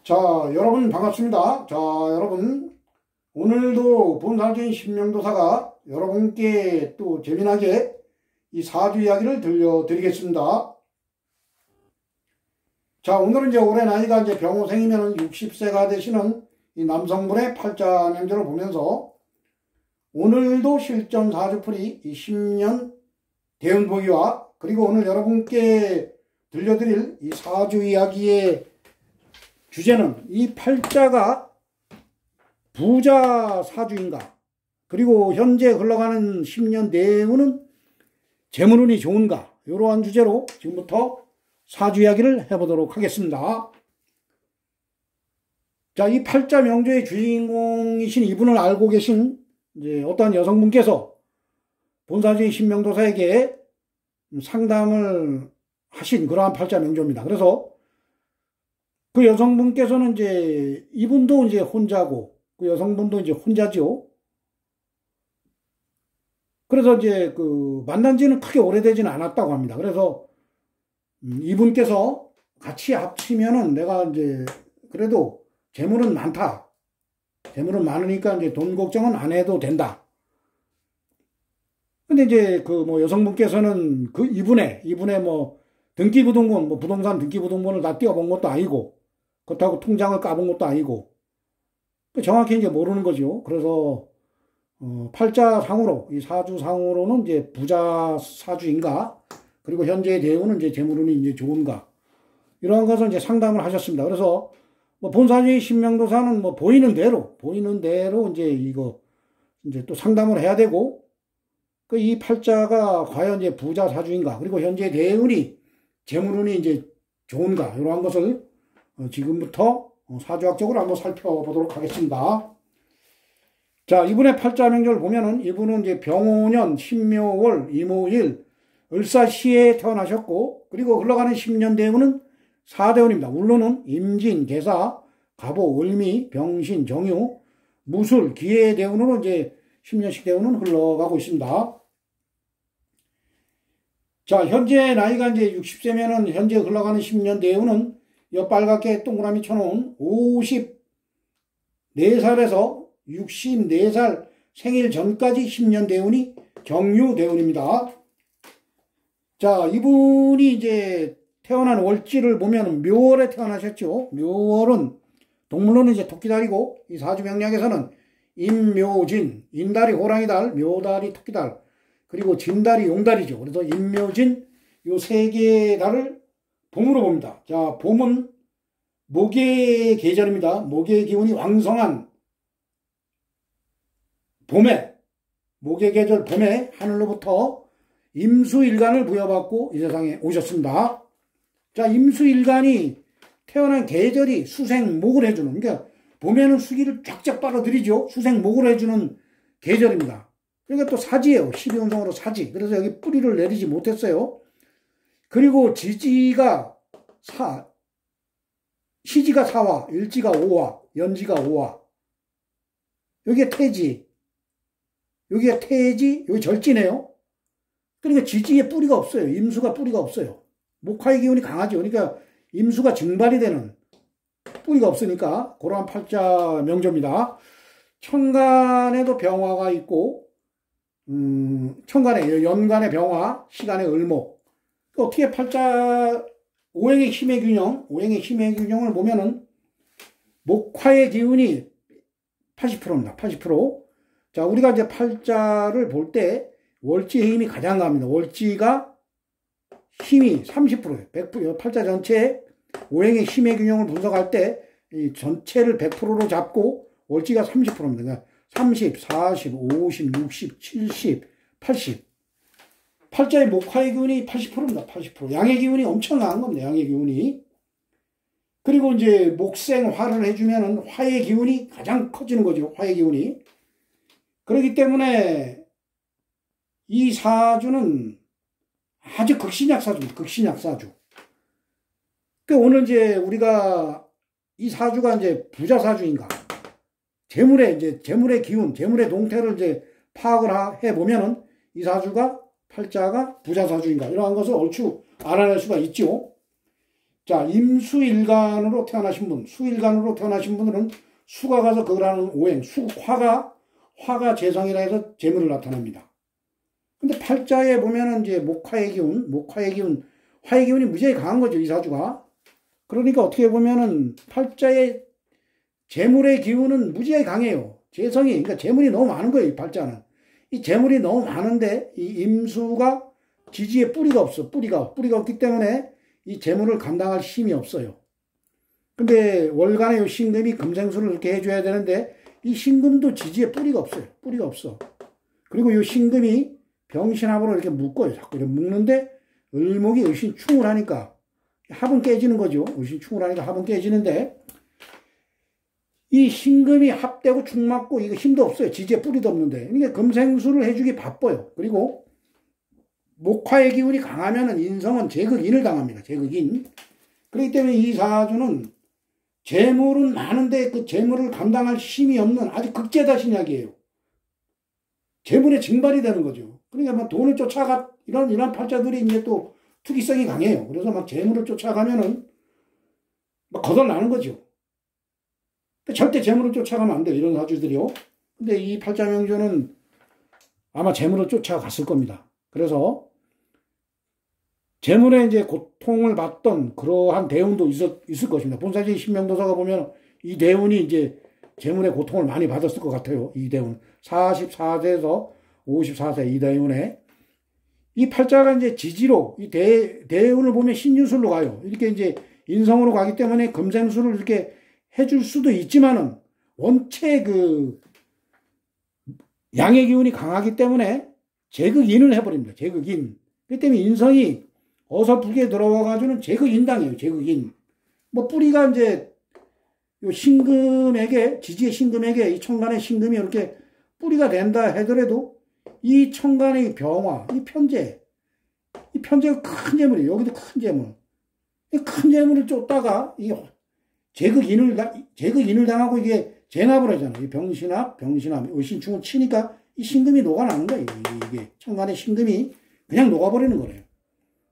자, 여러분 반갑습니다. 자, 여러분 오늘도 본살적인 신명도사가 여러분께 또 재미나게 이 사주 이야기를 들려드리겠습니다. 자, 오늘은 이제 올해 나이가 이제 병호생이면 60세가 되시는 이 남성분의 팔자 명절을 보면서 오늘도 실전 사주풀이 이 10년 대운보기와 그리고 오늘 여러분께 들려드릴 이 사주 이야기의 주제는 이 팔자가 부자 사주인가, 그리고 현재 흘러가는 10년 대운은 재물운이 좋은가, 이러한 주제로 지금부터 사주 이야기를 해보도록 하겠습니다. 자, 이 팔자 명조의 주인공이신 이분을 알고 계신 이제 어떤 여성분께서 본사주의 신명도사에게 상담을 하신 그러한 팔자 명조입니다. 그래서 그 여성분께서는 이제 이분도 이제 혼자고 그 여성분도 이제 혼자지요. 그래서 이제 그 만난 지는 크게 오래되지는 않았다고 합니다. 그래서 이분께서 같이 합치면은 내가 이제 그래도 재물은 많다. 재물은 많으니까 이제 돈 걱정은 안 해도 된다. 근데 이제 그 뭐 여성분께서는 그 이분의 뭐 등기부등본, 뭐 부동산 등기부등본을 다 띄워본 것도 아니고, 그렇다고 통장을 까본 것도 아니고, 정확히 이제 모르는 거죠. 그래서, 팔자상으로, 이 사주상으로는 이제 부자 사주인가, 그리고 현재의 대운은 이제 재물운이 이제 좋은가, 이러한 것을 이제 상담을 하셨습니다. 그래서, 뭐 본사주의 신명도사는 뭐 보이는 대로 이제 이거, 이제 또 상담을 해야 되고, 그 이 팔자가 과연 이제 부자 사주인가, 그리고 현재 대운이 재물운이 이제 좋은가, 이러한 것을 지금부터 사주학적으로 한번 살펴보도록 하겠습니다. 자, 이분의 팔자 명절을 보면은 이분은 이제 병오년, 신묘월, 이모일, 을사시에 태어나셨고, 그리고 흘러가는 10년 대운은 4대운입니다. 물론은 임진, 계사, 갑오, 을미, 병신, 정유, 무술, 기해 대운으로 이제 10년씩 대운은 흘러가고 있습니다. 자, 현재 나이가 이제 60세면은 현재 흘러가는 10년 대운은 여 빨갛게 동그라미 쳐놓은 54살에서 64살 생일 전까지 10년 대운이 경유 대운입니다. 자, 이분이 이제 태어난 월지를 보면 묘월에 태어나셨죠. 묘월은 동물로는 이제 토끼달이고, 이 사주 명리학에서는 임묘진, 인달이 호랑이달, 묘달이 토끼달, 그리고 진달이 용달이죠. 그래서 임묘진 요 세 개의 달을 봄으로 봅니다. 자, 봄은 목의 계절입니다. 목의 기운이 왕성한 봄에, 목의 계절 봄에 하늘로부터 임수일간을 부여받고 이 세상에 오셨습니다. 자, 임수일간이 태어난 계절이 수생목을 해주는, 그러니까 봄에는 수기를 쫙쫙 빨아들이죠. 수생목을 해주는 계절입니다. 그러니까 또 사지예요. 12운성으로 사지. 그래서 여기 뿌리를 내리지 못했어요. 그리고 지지가 시지가 4화, 일지가 5화, 연지가 5화. 여기에 태지, 여기에 태지, 여기 절지네요. 그러니까 지지에 뿌리가 없어요. 임수가 뿌리가 없어요. 목화의 기운이 강하죠. 그러니까 임수가 증발이 되는, 뿌리가 없으니까 그러한 팔자 명조입니다. 천간에도 병화가 있고, 천간에 연간의 병화, 시간의 을목. 어떻게 팔자 오행의 힘의 균형을 보면은 목화의 기운이 80%입니다. 80%. 자, 우리가 이제 팔자를 볼 때 월지의 힘이 가장 강합니다. 월지가 힘이 30%예요. 100%. 팔자 전체에 오행의 힘의 균형을 분석할 때 이 전체를 100%로 잡고 월지가 30%입니다. 그러니까 30, 40, 50, 60, 70, 80. 팔자의 목화의 기운이 80%입니다. 80%. 양의 기운이 엄청 강한 겁니다. 양의 기운이. 그리고 이제 목생화를 해주면은 화의 기운이 가장 커지는 거죠. 화의 기운이. 그렇기 때문에 이 사주는 아주 극신약 사주입니다. 극신약 사주. 그 오늘 이제 우리가 이 사주가 이제 부자 사주인가, 재물의 기운, 재물의 동태를 이제 파악을 해보면은 이 사주가 팔자가 부자 사주인가, 이러한 것을 얼추 알아낼 수가 있죠. 자, 임수일간으로 태어나신 분, 수일간으로 태어나신 분들은 수가 가서 그걸 하는 오행, 화가 재성이라 해서 재물을 나타냅니다. 근데 팔자에 보면은 이제 화의 기운이 무지하게 강한 거죠, 이 사주가. 그러니까 어떻게 보면은 팔자에 재물의 기운은 무지하게 강해요. 그러니까 재물이 너무 많은 거예요, 이 팔자는. 이 재물이 너무 많은데, 이 임수가 지지에 뿌리가 없어. 뿌리가 없기 때문에 이 재물을 감당할 힘이 없어요. 근데 월간의 요 신금이 금생수를 이렇게 해줘야 되는데, 이 신금도 지지에 뿌리가 없어요. 뿌리가 없어. 그리고 요 신금이 병신합으로 이렇게 묶어요. 자꾸 이렇게 묶는데, 을목이 을신충을 하니까, 합은 깨지는 거죠. 을신충을 하니까 합은 깨지는데, 이 신금이 합되고 충 맞고 이거 힘도 없어요. 지지에 뿌리도 없는데. 그러니까 금생수를 해주기 바빠요. 그리고 목화의 기운이 강하면은 인성은 제극인을 당합니다. 제극인. 그렇기 때문에 이 사주는 재물은 많은데 그 재물을 감당할 힘이 없는 아주 극제다 신약이에요. 재물의 증발이 되는 거죠. 그러니까 막 돈을 쫓아가, 이런 팔자들이 이제 또 투기성이 강해요. 그래서 막 재물을 쫓아가면은 막 거덜나는 거죠. 절대 재물을 쫓아가면 안 돼요. 이런 사주들이요. 근데 이 팔자명조는 아마 재물을 쫓아갔을 겁니다. 그래서 재물에 이제 고통을 받던 그러한 대운도 있을 것입니다. 본사지 신명도사가 보면 이 대운이 이제 재물의 고통을 많이 받았을 것 같아요. 이 대운. 44세에서 54세 이 대운에. 이 팔자가 이제 지지로, 이 대운을 보면 신유술로 가요. 이렇게 이제 인성으로 가기 때문에 금생술을 이렇게 해줄 수도 있지만은 원체 그 양의 기운이 강하기 때문에 제극인을 해버립니다. 제극인. 그렇기 때문에 인성이 어설프게 들어와가지고는 제극인당이에요. 제극인. 뭐 뿌리가 이제 요 신금에게, 지지의 신금에게 이 천간의 신금이 이렇게 뿌리가 된다 하더라도 이 천간의 병화, 이 편재가 큰 재물이에요. 여기도 큰 재물. 이 큰 재물을 쫓다가 이 제극인을 당하고 이게 제납을 하잖아요. 이 병신합, 의신충을 치니까 이 신금이 녹아나는 거예요. 이게 천간의 신금이 그냥 녹아버리는 거예요.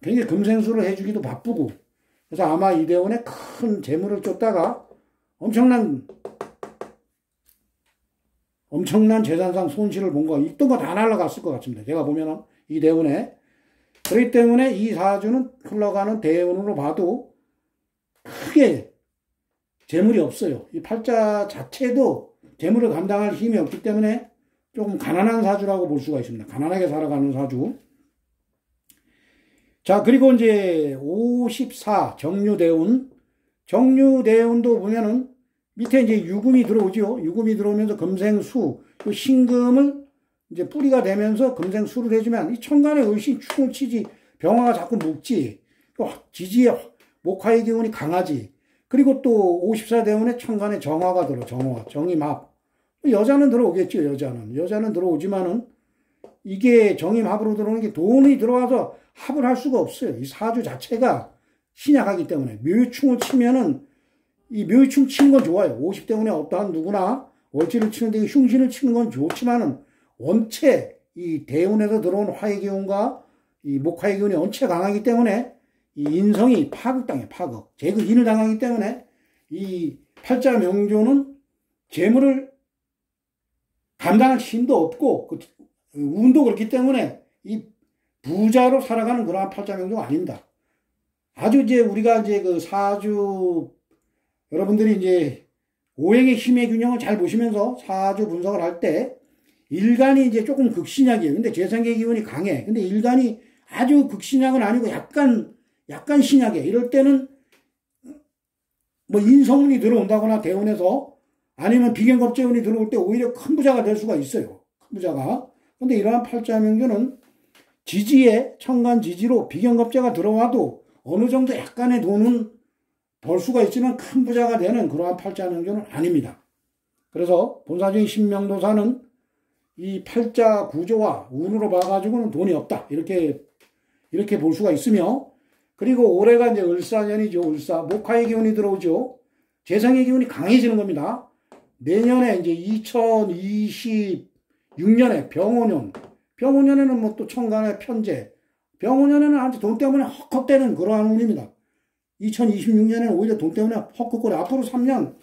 그러니까 금생수를 해주기도 바쁘고. 그래서 아마 이대원에 큰 재물을 쫓다가 엄청난 재산상 손실을 본 거, 있던 거 다 날라갔을 것 같습니다. 제가 보면은 이대원에. 그렇기 때문에 이 사주는 흘러가는 대운으로 봐도 크게 재물이 없어요. 이 팔자 자체도 재물을 감당할 힘이 없기 때문에 조금 가난한 사주라고 볼 수가 있습니다. 가난하게 살아가는 사주. 자, 그리고 이제 54 정유대운. 정유대운도 보면은 밑에 이제 유금이 들어오죠. 유금이 들어오면서 금생수, 그 신금을 이제 뿌리가 되면서 금생수를 해주면 이 천간에 을신 충을 치지, 병화가 자꾸 묶지, 지지에 목화의 기운이 강하지. 그리고 또 54대운에 천간에 정화가 들어, 정임합. 여자는 들어오겠죠, 여자는 들어오지만은 이게 정임합으로 들어오는 게 돈이 들어와서 합을 할 수가 없어요. 이 사주 자체가 신약하기 때문에. 묘충을 치면은, 이 묘충 치는 건 좋아요. 50대운에 어떠한 누구나 월지를 치는데 흉신을 치는 건 좋지만은 원체 이 대운에서 들어온 화의 기운과 이 목화의 기운이 원체 강하기 때문에 이 인성이 파극당해, 파극. 제극인을 당하기 때문에 이 팔자 명조는 재물을 감당할 힘도 없고, 운도 그렇기 때문에 이 부자로 살아가는 그러한 팔자 명조가 아닙니다. 아주 이제 우리가 이제 그 사주, 여러분들이 이제 오행의 힘의 균형을 잘 보시면서 사주 분석을 할 때 일간이 이제 조금 극신약이에요. 근데 재생의 기운이 강해. 근데 일간이 아주 극신약은 아니고 약간 신약해. 이럴 때는 뭐 인성운이 들어온다거나 대운에서 아니면 비견겁재운이 들어올 때 오히려 큰 부자가 될 수가 있어요. 큰 부자가. 근데 이러한 팔자명조는 지지에 천간 지지로 비견겁재가 들어와도 어느 정도 약간의 돈은 벌 수가 있지만 큰 부자가 되는 그러한 팔자명조는 아닙니다. 그래서 본사적인 신명도사는 이 팔자 구조와 운으로 봐가지고는 돈이 없다. 이렇게 볼 수가 있으며, 그리고 올해가 이제 을사년이죠. 목화의 기운이 들어오죠. 재성의 기운이 강해지는 겁니다. 내년에 이제 2026년에 병오년. 병오년에는 뭐 또 천간의 편재. 병오년에는 아주 돈 때문에 헉헉대는 그러한 운입니다. 2026년에는 오히려 돈 때문에 헛헛거려. 앞으로 3년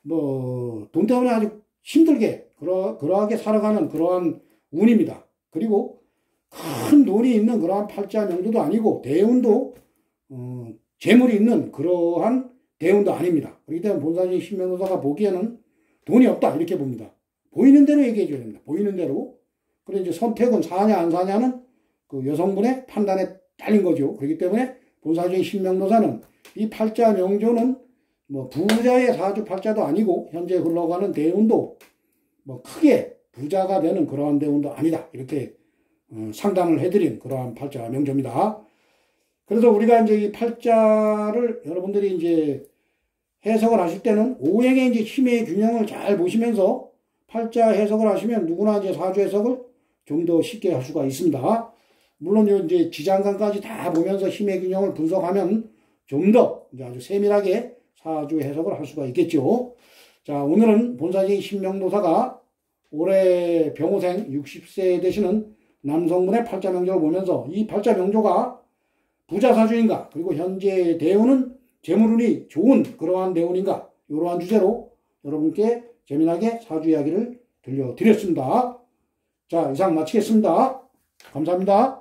뭐 돈 때문에 아주 힘들게 그러하게 살아가는 그러한 운입니다. 그리고 큰 돈이 있는 그러한 팔자 명조도 아니고 대운도 재물이 있는 그러한 대운도 아닙니다. 그렇기 때문에 본사진 신명노사가 보기에는 돈이 없다 이렇게 봅니다. 보이는 대로 얘기해 줘야 됩니다. 보이는 대로. 그래서 이제 선택은 사냐 안 사냐는 그 여성분의 판단에 딸린 거죠. 그렇기 때문에 본사진 신명노사는 이 팔자 명조는 뭐 부자의 사주 팔자도 아니고 현재 흘러가는 대운도 뭐 크게 부자가 되는 그러한 대운도 아니다. 이렇게 상담을 해드린 그러한 팔자 명조입니다. 그래서 우리가 이제 이 팔자를 여러분들이 이제 해석을 하실 때는 오행의 이제 힘의 균형을 잘 보시면서 팔자 해석을 하시면 누구나 이제 사주 해석을 좀 더 쉽게 할 수가 있습니다. 물론 이제 지장간까지 다 보면서 힘의 균형을 분석하면 좀 더 아주 세밀하게 사주 해석을 할 수가 있겠죠. 자, 오늘은 본사진 신명노사가 올해 병호생 60세 되시는 남성분의 팔자 명조를 보면서 이 팔자 명조가 부자 사주인가, 그리고 현재 대운은 재물운이 좋은 그러한 대운인가, 이러한 주제로 여러분께 재미나게 사주 이야기를 들려드렸습니다. 자, 이상 마치겠습니다. 감사합니다.